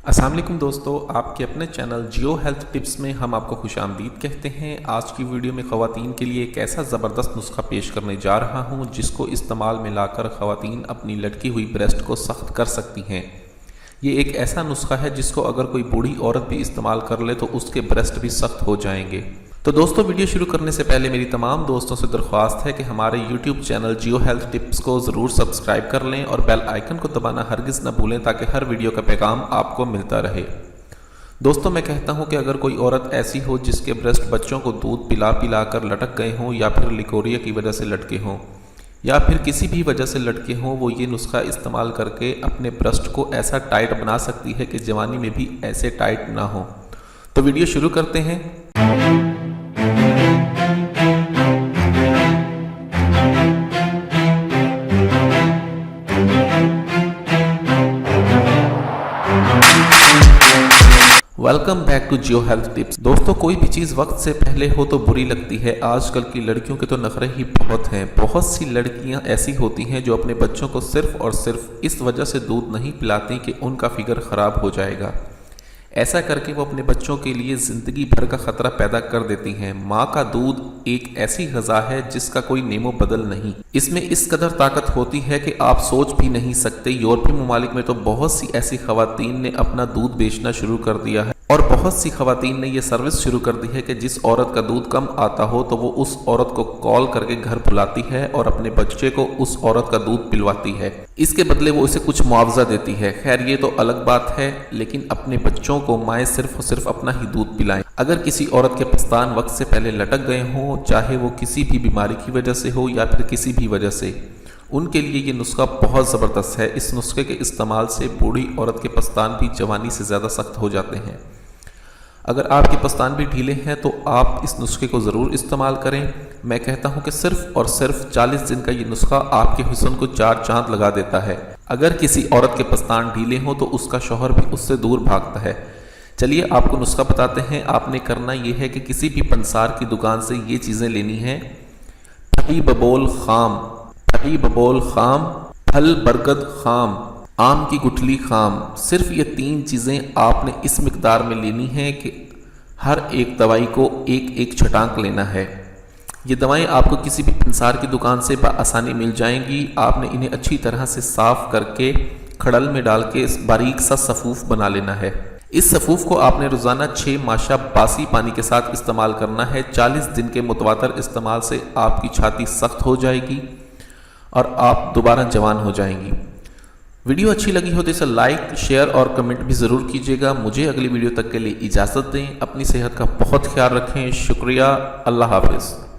अस्सलाम वालेकुम दोस्तों, आपके अपने चैनल जियो हेल्थ टिप्स में हम आपको खुश आमदीद कहते हैं। आज की वीडियो में ख़वातीन के लिए एक ऐसा ज़बरदस्त नुस्खा पेश करने जा रहा हूं जिसको इस्तेमाल में लाकर ख़वातीन अपनी लटकी हुई ब्रेस्ट को सख्त कर सकती हैं। ये एक ऐसा नुस्खा है जिसको अगर कोई बूढ़ी औरत भी इस्तेमाल कर ले तो उसके ब्रेस्ट भी सख्त हो जाएंगे। तो दोस्तों, वीडियो शुरू करने से पहले मेरी तमाम दोस्तों से दरख्वास्त है कि हमारे YouTube चैनल जियो हेल्थ टिप्स को ज़रूर सब्सक्राइब कर लें और बेल आइकन को दबाना हरगिज़ न भूलें ताकि हर वीडियो का पैगाम आपको मिलता रहे। दोस्तों, मैं कहता हूं कि अगर कोई औरत ऐसी हो जिसके ब्रेस्ट बच्चों को दूध पिला पिला कर लटक गए हों, या फिर लिकोरिया की वजह से लटके हों, या फिर किसी भी वजह से लटके हों, वो ये नुस्खा इस्तेमाल करके अपने ब्रेस्ट को ऐसा टाइट बना सकती है कि जवानी में भी ऐसे टाइट ना हो। तो वीडियो शुरू करते हैं। Welcome back to Geo health tips. दोस्तों, कोई भी चीज़ वक्त से पहले हो तो बुरी लगती है। आजकल की लड़कियों के तो नखरे ही बहुत हैं। बहुत सी लड़कियां ऐसी होती हैं जो अपने बच्चों को सिर्फ और सिर्फ इस वजह से दूध नहीं पिलाती कि उनका फिगर ख़राब हो जाएगा। ऐसा करके वो अपने बच्चों के लिए ज़िंदगी भर का ख़तरा पैदा कर देती हैं। माँ का दूध एक ऐसी ग़िज़ा है जिसका कोई नेमो बदल नहीं। इसमें इस कदर ताकत होती है कि आप सोच भी नहीं सकते। यूरोपीय ममालिक में तो बहुत सी ऐसी ख़वातीन ने अपना दूध बेचना शुरू कर दिया है, और बहुत सी ख़वातीन ने यह सर्विस शुरू कर दी है कि जिस औरत का दूध कम आता हो तो वो उस औरत को कॉल करके घर बुलाती है और अपने बच्चे को उस औरत का दूध पिलवाती है। इसके बदले वो उसे कुछ मुआवजा देती है। खैर, ये तो अलग बात है, लेकिन अपने बच्चों को माएँ सिर्फ और सिर्फ अपना ही दूध पिलाएं। अगर किसी औरत के पस्तान वक्त से पहले लटक गए हों, चाहे वो किसी भी बीमारी की वजह से हो या फिर किसी भी वजह से, उनके लिए ये नुस्खा बहुत ज़बरदस्त है। इस नुस्खे के इस्तेमाल से बूढ़ी औरत के पस्तान भी जवानी से ज़्यादा सख्त हो जाते हैं। अगर आपके पस्तान भी ढीले हैं तो आप इस नुस्खे को ज़रूर इस्तेमाल करें। मैं कहता हूं कि सिर्फ और सिर्फ 40 दिन का ये नुस्खा आपके हुस्न को 4 चांद लगा देता है। अगर किसी औरत के पस्तान ढीले हों तो उसका शौहर भी उससे दूर भागता है। चलिए आपको नुस्खा बताते हैं। आपने करना यह है कि किसी भी पंसार की दुकान से ये चीज़ें लेनी हैं। फली बबोल खाम, फली बबोल खाम, फल बरगद खाम, आम की गुठली खाम। सिर्फ ये 3 चीज़ें आपने इस मिकदार में लेनी है कि हर एक दवाई को एक एक छटांक लेना है। ये दवाएं आपको किसी भी पंसार की दुकान से आसानी मिल जाएंगी। आपने इन्हें अच्छी तरह से साफ़ करके खड़ल में डाल के बारीक सा सफ़ूफ बना लेना है। इस सफ़ूफ को आपने रोज़ाना 6 माशा बासी पानी के साथ इस्तेमाल करना है। 40 दिन के मुतवातर इस्तेमाल से आपकी छाती सख्त हो जाएगी और आप दोबारा जवान हो जाएंगी। वीडियो अच्छी लगी हो तो इसे लाइक, शेयर और कमेंट भी ज़रूर कीजिएगा। मुझे अगली वीडियो तक के लिए इजाज़त दें। अपनी सेहत का बहुत ख्याल रखें। शुक्रिया। अल्लाह हाफ़िज़।